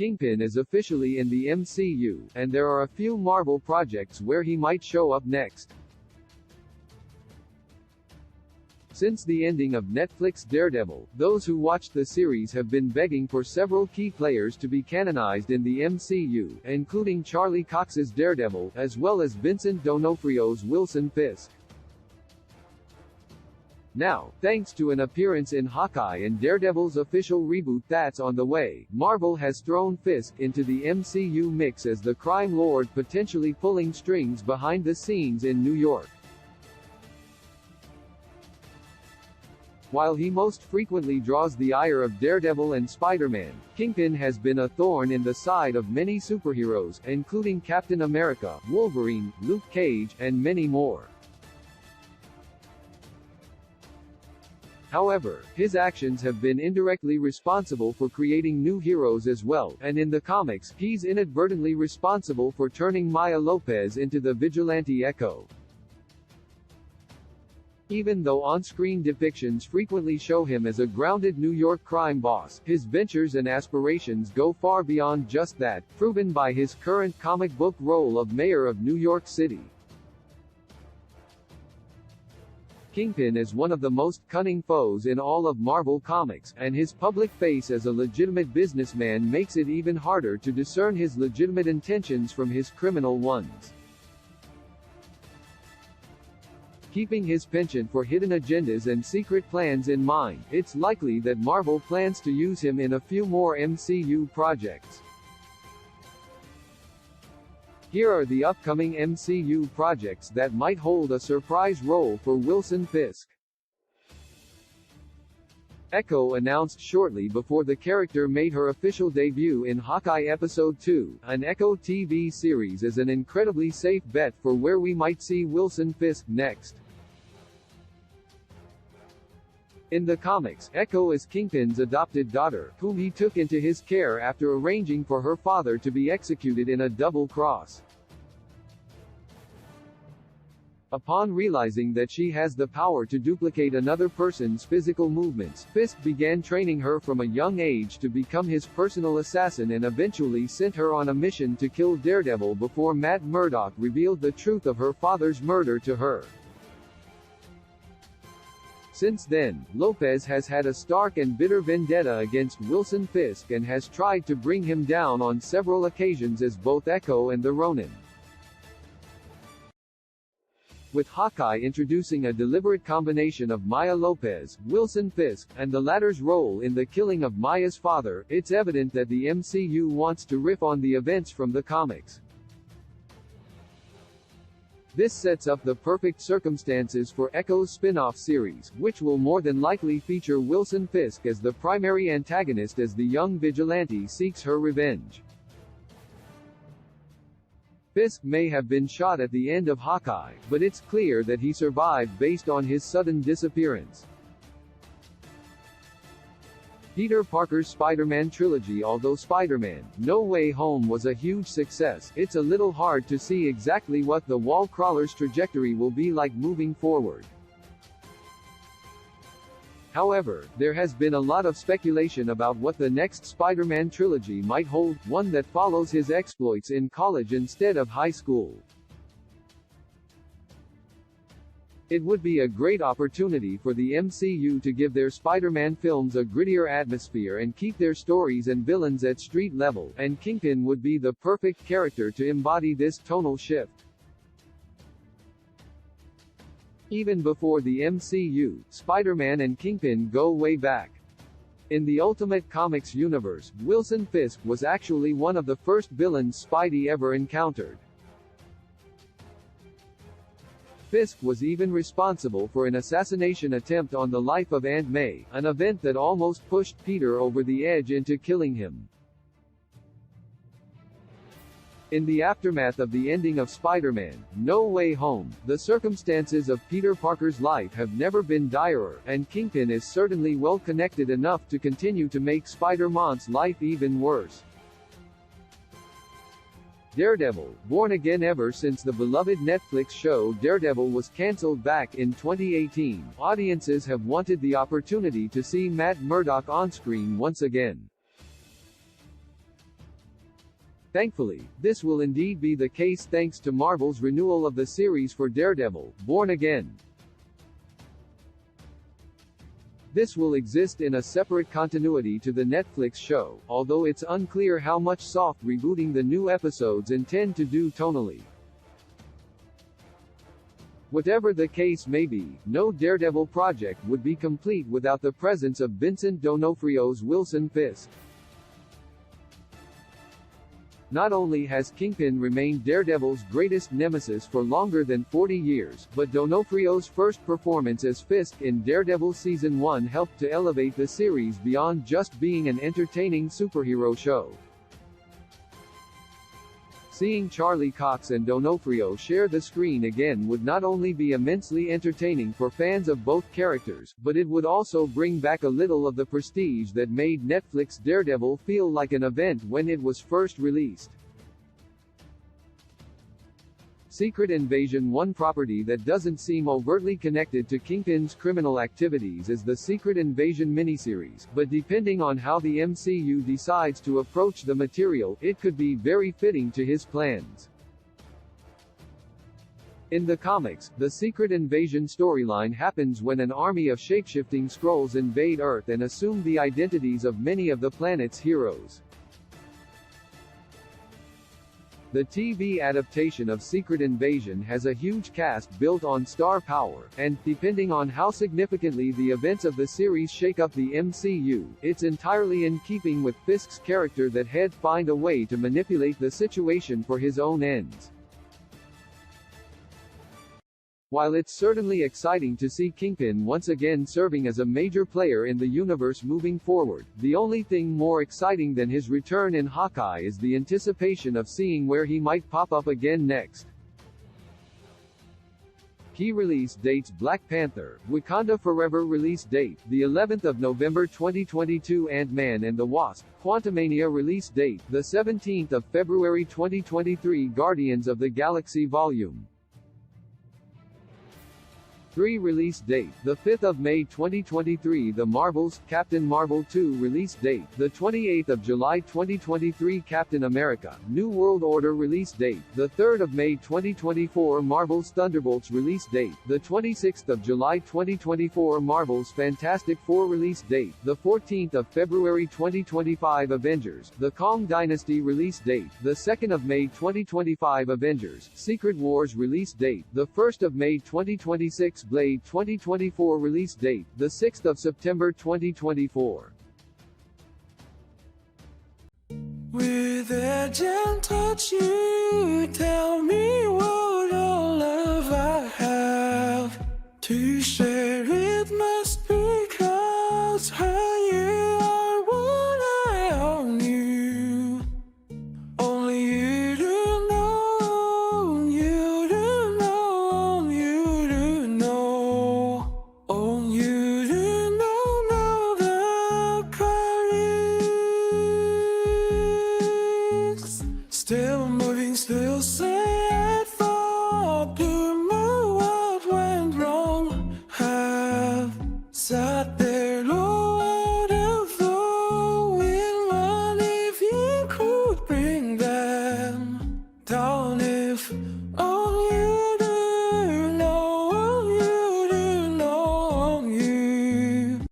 Kingpin is officially in the MCU, and there are a few Marvel projects where he might show up next. Since the ending of Netflix Daredevil, those who watched the series have been begging for several key players to be canonized in the MCU, including Charlie Cox's Daredevil, as well as Vincent D'Onofrio's Wilson Fisk. Now, thanks to an appearance in Hawkeye and Daredevil's official reboot that's on the way, Marvel has thrown Fisk into the MCU mix as the crime lord potentially pulling strings behind the scenes in New York. While he most frequently draws the ire of Daredevil and Spider-Man, Kingpin has been a thorn in the side of many superheroes, including Captain America, Wolverine, Luke Cage, and many more. However, his actions have been indirectly responsible for creating new heroes as well, and in the comics, he's inadvertently responsible for turning Maya Lopez into the vigilante Echo. Even though on-screen depictions frequently show him as a grounded New York crime boss, his ventures and aspirations go far beyond just that, proven by his current comic book role of Mayor of New York City. Kingpin is one of the most cunning foes in all of Marvel Comics, and his public face as a legitimate businessman makes it even harder to discern his legitimate intentions from his criminal ones. Keeping his penchant for hidden agendas and secret plans in mind, it's likely that Marvel plans to use him in a few more MCU projects. Here are the upcoming MCU projects that might hold a surprise role for Wilson Fisk. Echo announced shortly before the character made her official debut in Hawkeye Episode 2, an Echo TV series is an incredibly safe bet for where we might see Wilson Fisk next. In the comics, Echo is Kingpin's adopted daughter, whom he took into his care after arranging for her father to be executed in a double cross. Upon realizing that she has the power to duplicate another person's physical movements, Fisk began training her from a young age to become his personal assassin and eventually sent her on a mission to kill Daredevil before Matt Murdock revealed the truth of her father's murder to her. Since then, Lopez has had a stark and bitter vendetta against Wilson Fisk and has tried to bring him down on several occasions as both Echo and the Ronin. With Hawkeye introducing a deliberate combination of Maya Lopez, Wilson Fisk, and the latter's role in the killing of Maya's father, it's evident that the MCU wants to riff on the events from the comics. This sets up the perfect circumstances for Echo's spin-off series, which will more than likely feature Wilson Fisk as the primary antagonist as the young vigilante seeks her revenge. Fisk may have been shot at the end of Hawkeye, but it's clear that he survived based on his sudden disappearance. Peter Parker's Spider-Man trilogy. Although Spider-Man: No Way Home was a huge success, it's a little hard to see exactly what the wall crawler's trajectory will be like moving forward. However, there has been a lot of speculation about what the next Spider-Man trilogy might hold, one that follows his exploits in college instead of high school. It would be a great opportunity for the MCU to give their Spider-Man films a grittier atmosphere and keep their stories and villains at street level, and Kingpin would be the perfect character to embody this tonal shift. Even before the MCU, Spider-Man and Kingpin go way back. In the Ultimate Comics universe, Wilson Fisk was actually one of the first villains Spidey ever encountered. Fisk was even responsible for an assassination attempt on the life of Aunt May, an event that almost pushed Peter over the edge into killing him. In the aftermath of the ending of Spider-Man: No Way Home, the circumstances of Peter Parker's life have never been direr, and Kingpin is certainly well connected enough to continue to make Spider-Man's life even worse. Daredevil, born again. Ever since the beloved Netflix show Daredevil was cancelled back in 2018, audiences have wanted the opportunity to see Matt Murdock on screen once again. Thankfully, this will indeed be the case thanks to Marvel's renewal of the series for Daredevil, Born Again. This will exist in a separate continuity to the Netflix show, although it's unclear how much soft rebooting the new episodes intend to do tonally. Whatever the case may be, no Daredevil project would be complete without the presence of Vincent D'Onofrio's Wilson Fisk. Not only has Kingpin remained Daredevil's greatest nemesis for longer than 40 years, but D'Onofrio's first performance as Fisk in Daredevil Season 1 helped to elevate the series beyond just being an entertaining superhero show. Seeing Charlie Cox and D'Onofrio share the screen again would not only be immensely entertaining for fans of both characters, but it would also bring back a little of the prestige that made Netflix Daredevil feel like an event when it was first released. Secret Invasion. One property that doesn't seem overtly connected to Kingpin's criminal activities is the Secret Invasion miniseries, but depending on how the MCU decides to approach the material, it could be very fitting to his plans. In the comics, the Secret Invasion storyline happens when an army of shapeshifting Skrulls invade Earth and assume the identities of many of the planet's heroes. The TV adaptation of Secret Invasion has a huge cast built on star power, and, depending on how significantly the events of the series shake up the MCU, it's entirely in keeping with Fisk's character that he'd find a way to manipulate the situation for his own ends. While it's certainly exciting to see Kingpin once again serving as a major player in the universe moving forward, the only thing more exciting than his return in Hawkeye is the anticipation of seeing where he might pop up again next. Key release dates: Black Panther, Wakanda Forever release date, the 11th of November 2022. Ant-Man and the Wasp, Quantumania release date, the 17th of February 2023. Guardians of the Galaxy Volume 3 release date, the 5th of May 2023. The Marvels, Captain Marvel 2 release date, the 28th of July 2023. Captain America, New World Order release date, the 3rd of May 2024. Marvel's Thunderbolts release date, the 26th of July 2024. Marvel's Fantastic Four release date, the 14th of February 2025. Avengers, The Kong Dynasty release date, the 2nd of May 2025. Avengers, Secret Wars release date, the 1st of May 2026. Blade 2024 release date, the 6th of September 2024. With a gentle touch you tell me what all love I have to share. It must be 'cause you are what I own you. Only you do know, you do know, you do know. Oh, you do know the queries. Still moving, still sad for do know what went wrong. Have sat there.